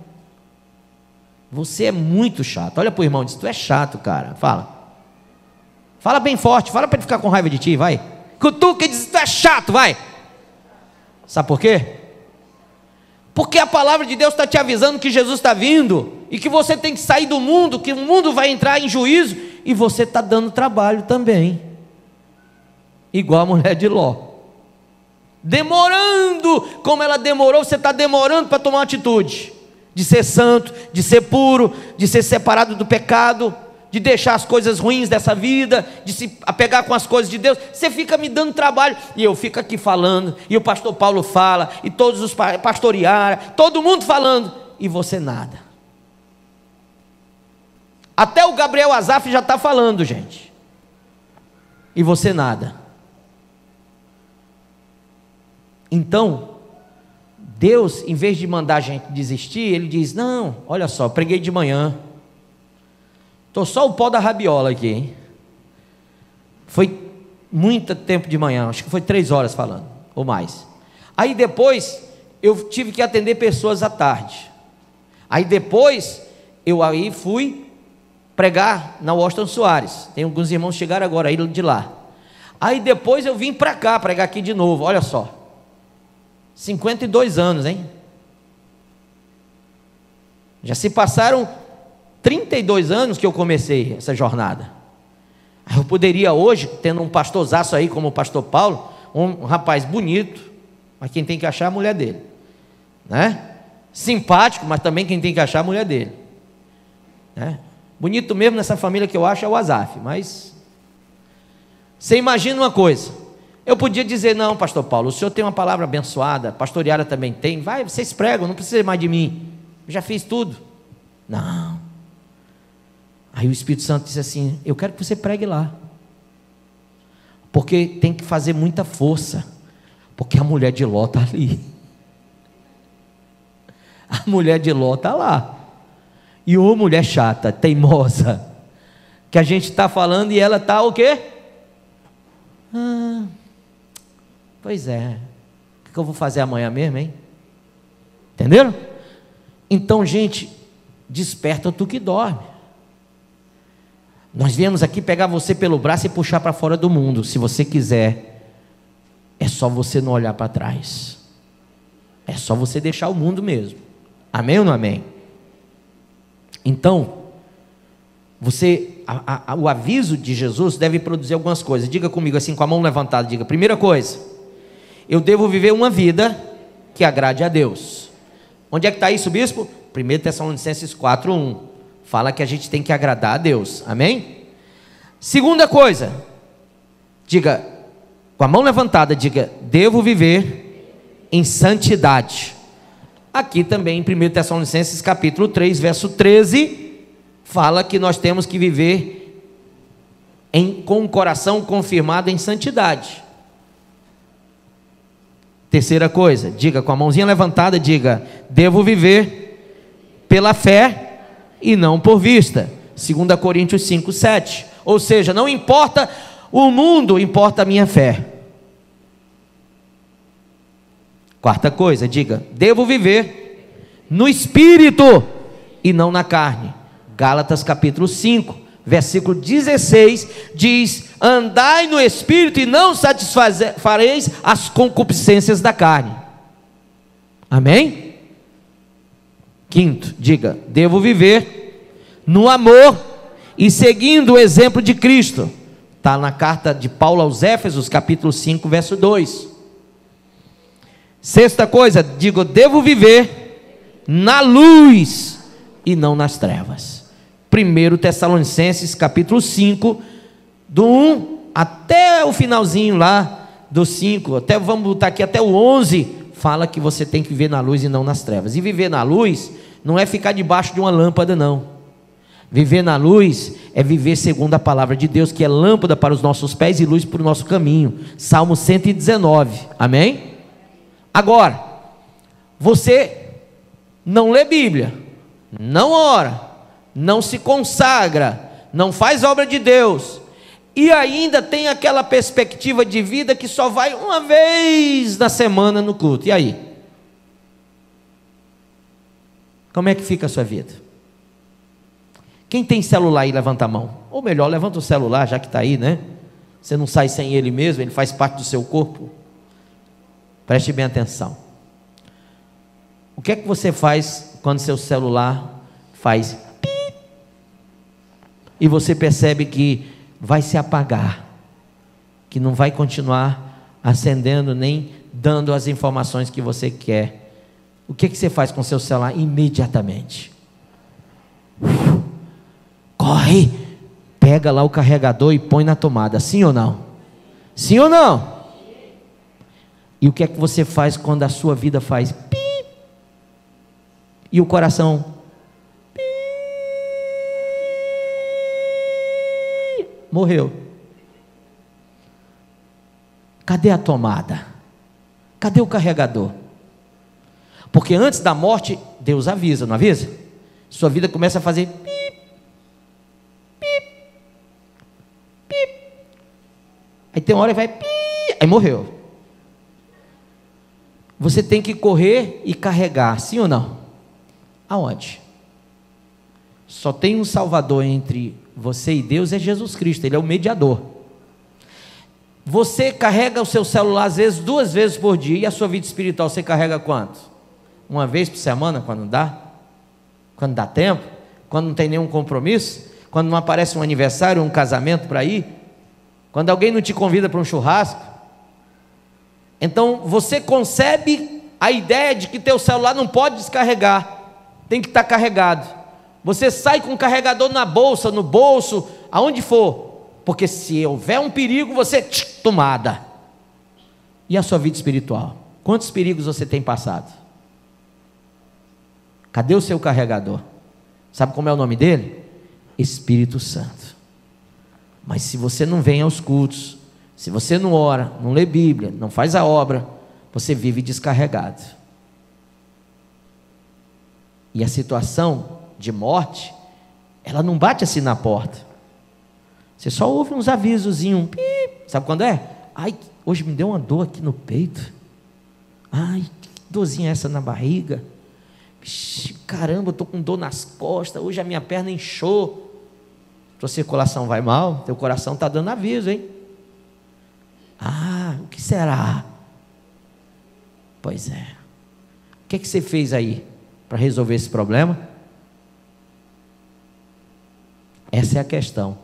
Você é muito chato. Olha para o irmão e diz, tu é chato, cara. Fala bem forte, fala para ele ficar com raiva de ti, vai. Cutuca e diz, tu é chato, vai. Sabe por quê? Porque a palavra de Deus está te avisando que Jesus está vindo, e que você tem que sair do mundo, que o mundo vai entrar em juízo, e você está dando trabalho também, igual a mulher de Ló, demorando, como ela demorou, você está demorando para tomar uma atitude, de ser santo, de ser puro, de ser separado do pecado, de deixar as coisas ruins dessa vida, de se apegar com as coisas de Deus. Você fica me dando trabalho, e eu fico aqui falando, e o pastor Paulo fala, e todos os pastorearam, todo mundo falando, e você nada. Até o Gabriel Azaf já está falando, gente, e você nada. Então Deus, em vez de mandar a gente desistir, Ele diz, não, olha só, preguei de manhã, estou só o pó da rabiola aqui, hein? Foi muito tempo de manhã, acho que foi 3 horas falando, ou mais. Aí depois, eu tive que atender pessoas à tarde. Aí depois, eu aí fui pregar na Washington Soares. Tem alguns irmãos que chegaram agora aí de lá. Aí depois eu vim para cá, pregar aqui de novo, olha só. 52 anos, hein? Já se passaram 32 anos que eu comecei essa jornada. Eu poderia hoje, tendo um pastorzaço aí como o pastor Paulo, um rapaz bonito, mas quem tem que achar é a mulher dele, né? Simpático, mas também quem tem que achar é a mulher dele, né? Bonito mesmo nessa família que eu acho é o Azaf, mas você imagina uma coisa, eu podia dizer, não, pastor Paulo, o senhor tem uma palavra abençoada, pastoreada também tem, vai, vocês pregam, não precisa mais de mim, eu já fiz tudo. Não. Aí o Espírito Santo disse assim, eu quero que você pregue lá, porque tem que fazer muita força, porque a mulher de Ló está ali, a mulher de Ló está lá, e ô mulher chata, teimosa, que a gente está falando e ela está o quê? Pois é, o que eu vou fazer amanhã mesmo, hein? Entenderam? Então, gente, desperta tu que dorme. Nós viemos aqui pegar você pelo braço e puxar para fora do mundo. Se você quiser, é só você não olhar para trás, é só você deixar o mundo mesmo. Amém ou não amém? Então, o aviso de Jesus deve produzir algumas coisas. Diga comigo assim, com a mão levantada, diga, primeira coisa, eu devo viver uma vida que agrade a Deus. Onde é que está isso, bispo? 1 Tessalonicenses 4:1, fala que a gente tem que agradar a Deus, amém? Segunda coisa, diga, com a mão levantada, diga, devo viver em santidade. Aqui também em 1 Tessalonicenses capítulo 3, verso 13, fala que nós temos que viver com o coração confirmado em santidade. Terceira coisa, diga com a mãozinha levantada, diga, devo viver pela fé e não por vista. 2 Coríntios 5:7. Ou seja, não importa o mundo, importa a minha fé. Quarta coisa, diga, devo viver no Espírito e não na carne. Gálatas capítulo 5, versículo 16, diz, andai no Espírito e não satisfareis as concupiscências da carne. Amém? Quinto, diga, devo viver no amor e seguindo o exemplo de Cristo, Está na carta de Paulo aos Éfesos, capítulo 5, verso 2. Sexta coisa, digo, devo viver na luz e não nas trevas. 1 Tessalonicenses, capítulo 5, do 1 até o finalzinho lá, do 5, vamos botar aqui até o 11, fala que você tem que viver na luz e não nas trevas. E viver na luz não é ficar debaixo de uma lâmpada, não. Viver na luz é viver segundo a palavra de Deus, que é lâmpada para os nossos pés e luz para o nosso caminho. Salmo 119, amém? Agora, você não lê Bíblia, não ora, não se consagra, não faz obra de Deus, e ainda tem aquela perspectiva de vida que só vai uma vez na semana no culto. E aí? Como é que fica a sua vida? Quem tem celular aí, levanta a mão. Ou melhor, levanta o celular, já que está aí, né? Você não sai sem ele mesmo, ele faz parte do seu corpo. Preste bem atenção. O que é que você faz quando seu celular faz pi? E você percebe que vai se apagar, que não vai continuar acendendo nem dando as informações que você quer. O que é que você faz com seu celular imediatamente? Corre, pega lá o carregador e põe na tomada, sim ou não? Sim ou não? E o que é que você faz quando a sua vida faz pi? E o coração pi? Morreu. Cadê a tomada? Cadê o carregador? Porque antes da morte, Deus avisa, não avisa? Sua vida começa a fazer pi. Aí tem uma hora que vai pi, aí morreu. Você tem que correr e carregar, sim ou não? Aonde? Só tem um Salvador entre você e Deus, é Jesus Cristo, Ele é o mediador. Você carrega o seu celular às vezes 2 vezes por dia, e a sua vida espiritual você carrega quanto? 1 vez por semana, quando dá? Quando dá tempo? Quando não tem nenhum compromisso? Quando não aparece um aniversário, um casamento para ir? Quando alguém não te convida para um churrasco? Então você concebe a ideia de que teu celular não pode descarregar, tem que estar carregado. Você sai com o carregador na bolsa, no bolso, aonde for, porque se houver um perigo, você tomada. E a sua vida espiritual? Quantos perigos você tem passado? Cadê o seu carregador? Sabe como é o nome dele? Espírito Santo. Mas se você não vem aos cultos, se você não ora, não lê Bíblia, não faz a obra, você vive descarregado. E a situação de morte, ela não bate assim na porta. Você só ouve uns avisozinhos, sabe quando é? Ai, hoje me deu uma dor aqui no peito. Ai, que dorzinha é essa na barriga? Caramba, eu estou com dor nas costas, hoje a minha perna inchou. Tua circulação vai mal, teu coração está dando aviso, hein? Ah, o que será? Pois é. O que você fez aí para resolver esse problema? Essa é a questão.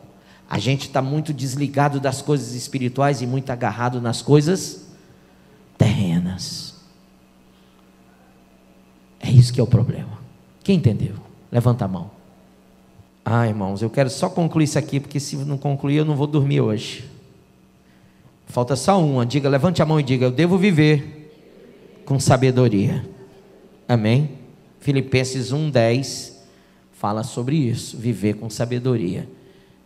A gente está muito desligado das coisas espirituais e muito agarrado nas coisas terrenas. É isso que é o problema. Quem entendeu? Levanta a mão. Ah, irmãos, eu quero só concluir isso aqui, porque se não concluir eu não vou dormir hoje. Falta só uma. Diga, levante a mão e diga: eu devo viver com sabedoria. Amém? Filipenses 1:10 fala sobre isso, viver com sabedoria.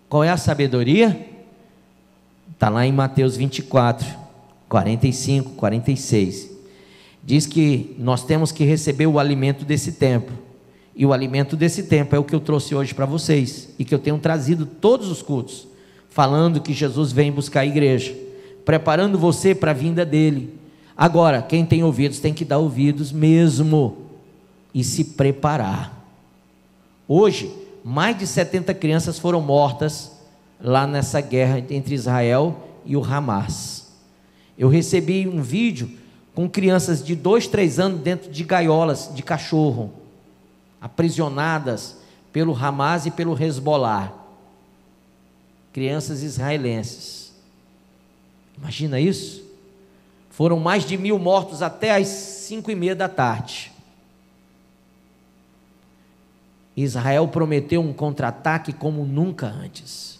Qual é a sabedoria? Está lá em Mateus 24, 45, 46. Diz que nós temos que receber o alimento desse tempo. E o alimento desse tempo é o que eu trouxe hoje para vocês, e que eu tenho trazido todos os cultos, falando que Jesus vem buscar a igreja, preparando você para a vinda dele. Agora, quem tem ouvidos tem que dar ouvidos mesmo, e se preparar. Hoje, mais de 70 crianças foram mortas, lá nessa guerra entre Israel e o Hamas. Eu recebi um vídeo com crianças de 2, 3 anos dentro de gaiolas de cachorro, aprisionadas pelo Hamas e pelo Hezbollah. crianças israelenses. Imagina isso? Foram mais de 1000 mortos até às 5:30 da tarde. Israel prometeu um contra-ataque como nunca antes.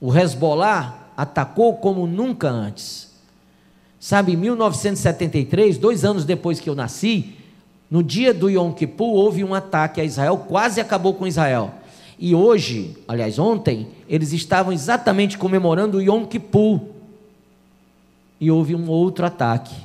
O Hezbollah atacou como nunca antes. Sabe, em 1973, 2 anos depois que eu nasci, no dia do Yom Kippur, houve um ataque a Israel, quase acabou com Israel. E hoje, aliás ontem, eles estavam exatamente comemorando o Yom Kippur. E houve um outro ataque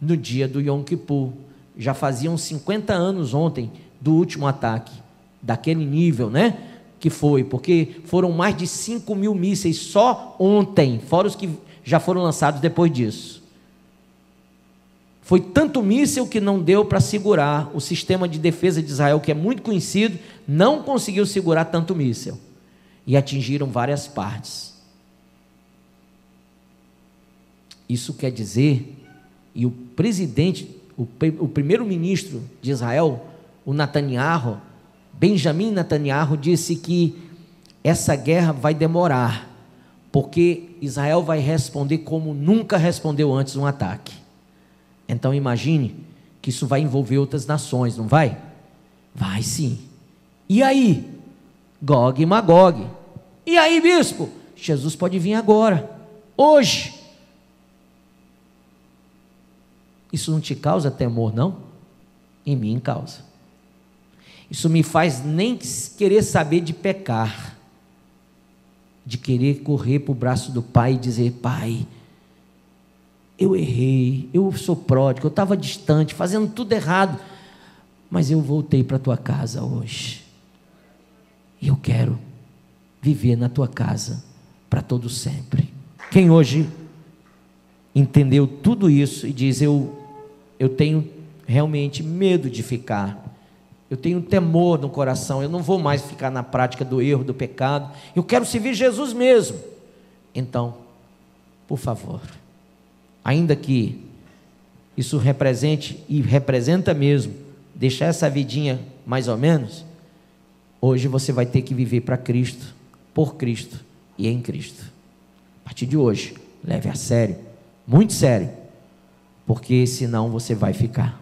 no dia do Yom Kippur. Já faziam 50 anos ontem do último ataque, daquele nível, né? Que foi, porque foram mais de 5.000 mísseis só ontem, fora os que já foram lançados depois disso. Foi tanto míssil que não deu para segurar. O sistema de defesa de Israel, que é muito conhecido, não conseguiu segurar tanto míssil. E atingiram várias partes. Isso quer dizer, e o presidente, o primeiro-ministro de Israel, o Netanyahu, Benjamin Netanyahu, disse que essa guerra vai demorar, porque Israel vai responder como nunca respondeu antes um ataque. Então imagine que isso vai envolver outras nações, não vai? Vai sim. E aí? Gog e Magog. E aí, bispo? Jesus pode vir agora, hoje. Isso não te causa temor, não? Em mim causa. Isso me faz nem querer saber de pecar, de querer correr para o braço do Pai e dizer: Pai, eu errei, eu sou pródigo, eu estava distante, fazendo tudo errado, mas eu voltei para a tua casa hoje, e eu quero viver na tua casa para todo sempre. Quem hoje entendeu tudo isso e diz: eu tenho realmente medo de ficar, eu tenho temor no coração, eu não vou mais ficar na prática do erro, do pecado, eu quero servir Jesus mesmo. Então, por favor, ainda que isso represente, e representa mesmo, deixar essa vidinha mais ou menos, hoje você vai ter que viver para Cristo, por Cristo e em Cristo. A partir de hoje, leve a sério, muito sério, porque senão você vai ficar,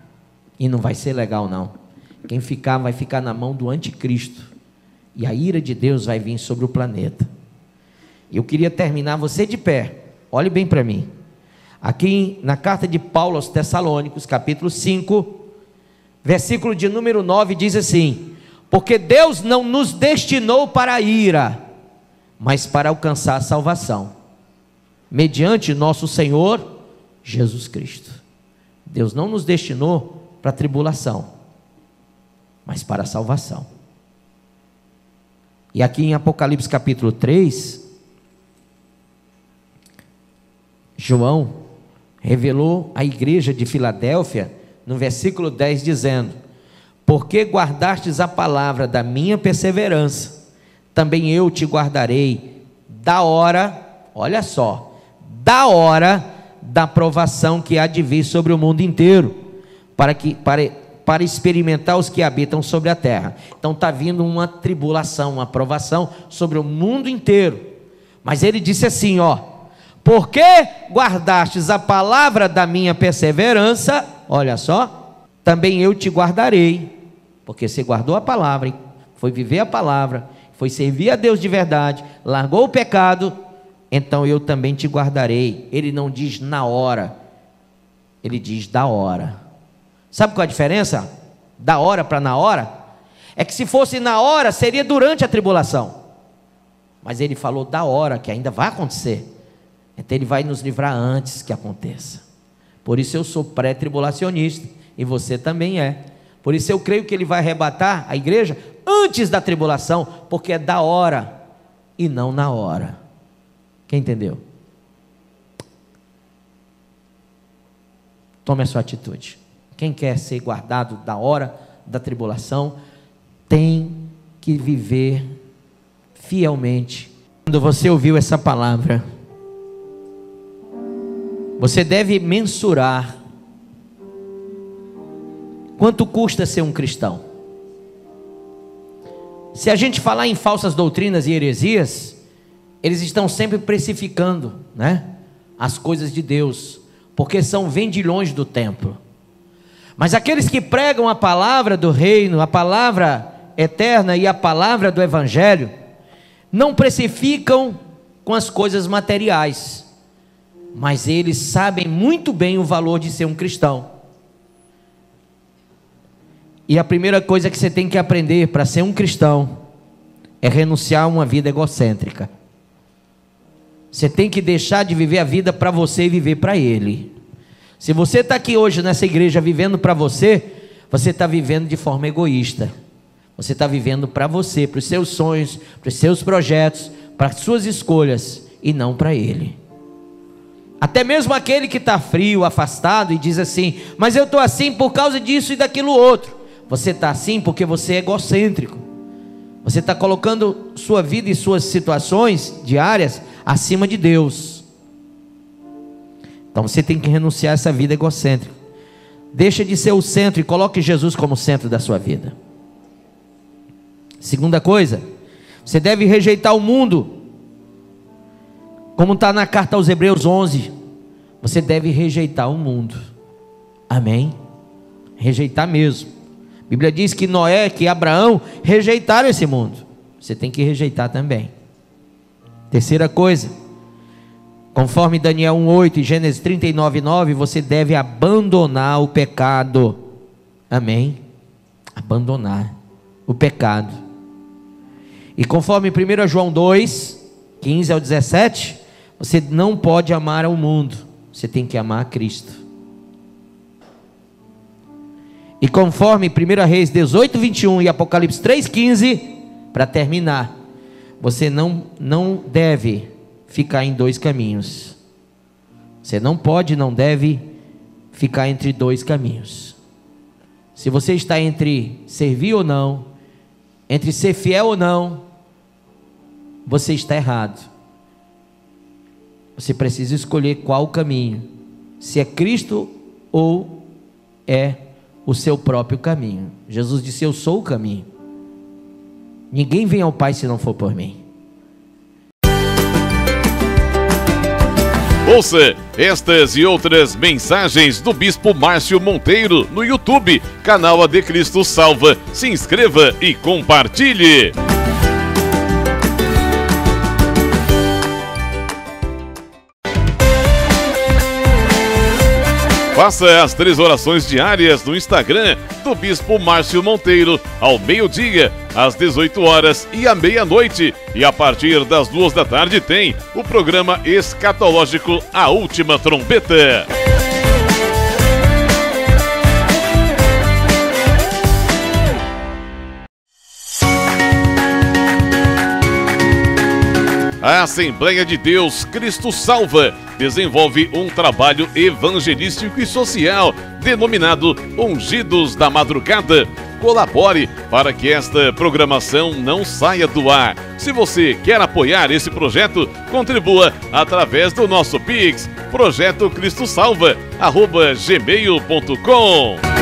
e não vai ser legal não. Quem ficar vai ficar na mão do anticristo, e a ira de Deus vai vir sobre o planeta. Eu queria terminar, você de pé, olhe bem para mim, aqui na carta de Paulo aos Tessalônicos, capítulo 5, versículo de número 9, diz assim: porque Deus não nos destinou para a ira, mas para alcançar a salvação, mediante nosso Senhor Jesus Cristo. Deus não nos destinou para a tribulação, mas para a salvação. E aqui em Apocalipse capítulo 3, João revelou à igreja de Filadélfia, no versículo 10, dizendo: porque guardastes a palavra da minha perseverança, também eu te guardarei da hora, olha só, da hora da provação que há de vir sobre o mundo inteiro, para experimentar os que habitam sobre a terra. Então está vindo uma tribulação, uma provação sobre o mundo inteiro. Mas ele disse assim, ó: porque guardastes a palavra da minha perseverança, olha só, também eu te guardarei. Porque você guardou a palavra, foi viver a palavra, foi servir a Deus de verdade, largou o pecado, então eu também te guardarei. Ele não diz na hora, ele diz da hora. Sabe qual é a diferença? Da hora para na hora? É que se fosse na hora, seria durante a tribulação. Mas ele falou da hora, que ainda vai acontecer. Então ele vai nos livrar antes que aconteça. Por isso eu sou pré-tribulacionista, e você também é. Por isso eu creio que ele vai arrebatar a igreja antes da tribulação, porque é da hora e não na hora. Quem entendeu? Tome a sua atitude. Quem quer ser guardado da hora da tribulação, tem que viver fielmente. Quando você ouviu essa palavra, você deve mensurar quanto custa ser um cristão. Se a gente falar em falsas doutrinas e heresias, eles estão sempre precificando, né, as coisas de Deus, porque são vendilhões do templo. Mas aqueles que pregam a palavra do reino, a palavra eterna e a palavra do evangelho, não precificam com as coisas materiais, mas eles sabem muito bem o valor de ser um cristão. E a primeira coisa que você tem que aprender para ser um cristão é renunciar a uma vida egocêntrica. Você tem que deixar de viver a vida para você e viver para Ele. Se você está aqui hoje nessa igreja vivendo para você, você está vivendo de forma egoísta. Você está vivendo para você, para os seus sonhos, para os seus projetos, para as suas escolhas, e não para Ele. Até mesmo aquele que está frio, afastado e diz assim: mas eu estou assim por causa disso e daquilo outro. Você está assim porque você é egocêntrico. Você está colocando sua vida e suas situações diárias acima de Deus. Então você tem que renunciar a essa vida egocêntrica. Deixa de ser o centro e coloque Jesus como centro da sua vida. Segunda coisa, você deve rejeitar o mundo. Como está na carta aos Hebreus 11, você deve rejeitar o mundo. Amém? Rejeitar mesmo. A Bíblia diz que Noé, que Abraão rejeitaram esse mundo. Você tem que rejeitar também. Terceira coisa, conforme Daniel 1:8 e Gênesis 39:9, você deve abandonar o pecado. Amém? Abandonar o pecado. E conforme 1 João 2:15 ao 17, você não pode amar ao mundo, você tem que amar a Cristo. E conforme 1 Reis 18:21 e Apocalipse 3:15, para terminar, você não deve ficar em dois caminhos. Você não pode, não deve ficar entre dois caminhos. Se você está entre servir ou não, entre ser fiel ou não, você está errado. Você precisa escolher qual caminho, se é Cristo ou é o seu próprio caminho. Jesus disse: eu sou o caminho, ninguém vem ao Pai se não for por mim.
Ouça estas e outras mensagens do Bispo Márcio Monteiro no YouTube, canal AD Cristo Salva. Se inscreva e compartilhe. Faça as 3 orações diárias no Instagram do Bispo Márcio Monteiro, ao meio-dia, às 18 horas e à meia-noite. E a partir das 2 da tarde tem o programa escatológico A Última Trombeta. A Assembleia de Deus Cristo Salva desenvolve um trabalho evangelístico e social denominado Ungidos da Madrugada. Colabore para que esta programação não saia do ar. Se você quer apoiar esse projeto, contribua através do nosso Pix, projetocristosalva@gmail.com.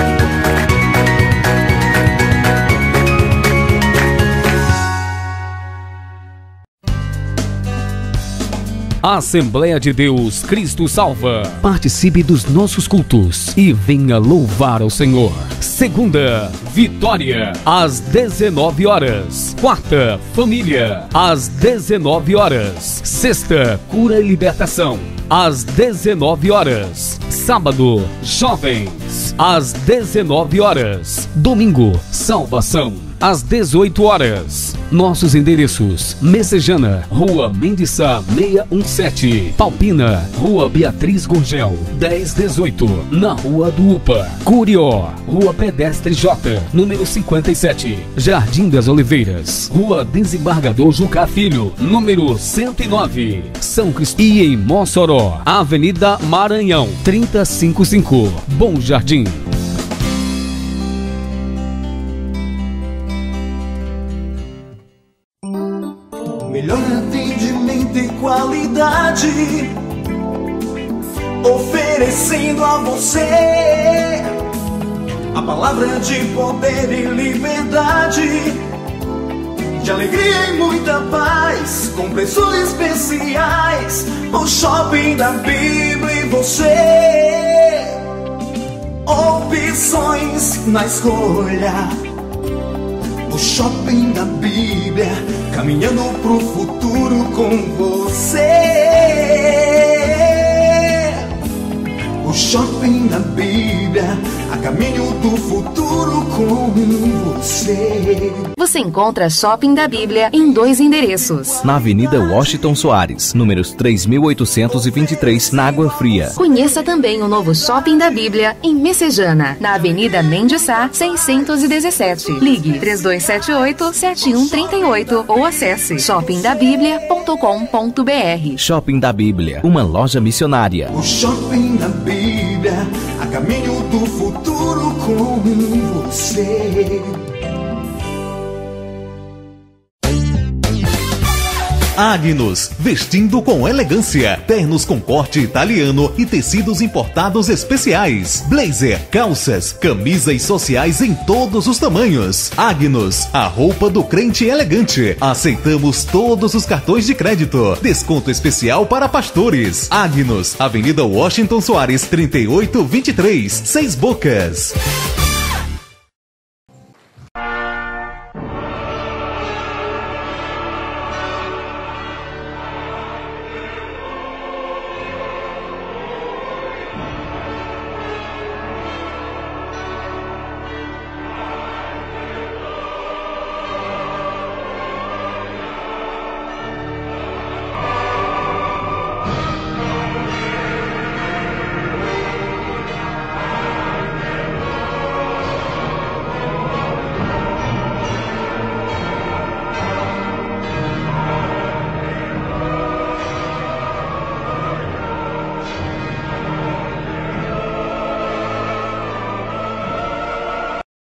Assembleia de Deus Cristo Salva.
Participe dos nossos cultos e venha louvar ao Senhor.
Segunda, Vitória, às 19 horas. Quarta, Família, às 19 horas. Sexta, Cura e Libertação, às 19 horas. Sábado, Jovens, às 19 horas. Domingo, Salvação, às 18 horas. Nossos endereços: Messejana, Rua Mendes Sá 617, Palpina, Rua Beatriz Gurgel 1018, na Rua do Upa, Curió, Rua Pedestre J, número 57, Jardim das Oliveiras, Rua Desembargador Jucá Filho, número 109, São Cristóvão. E em Mossoró, Avenida Maranhão 355, Bom Jardim.
Melhor atendimento e qualidade, oferecendo a você a palavra de poder e liberdade. de alegria e muita paz, com preços especiais. O Shopping da Bíblia e você, opções na escolha. O Shopping da Bíblia, caminhando pro futuro com você. O Shopping da Bíblia, a caminho do futuro com você.
Você encontra Shopping da Bíblia em 2 endereços.
Na Avenida Washington Soares, números 3823, na Água Fria.
Conheça também o novo Shopping da Bíblia em Messejana, na Avenida Mendes Sá, 617. Ligue 3278-7138 ou acesse shoppingdabiblia.com.br.
Shopping da Bíblia, uma loja missionária.
O Shopping da Bíblia, a caminho do futuro com você.
Agnus, vestindo com elegância, ternos com corte italiano e tecidos importados especiais, blazer, calças, camisas sociais em todos os tamanhos. Agnus, a roupa do crente elegante. Aceitamos todos os cartões de crédito. Desconto especial para pastores. Agnus, Avenida Washington Soares, 3823, 6 Bocas.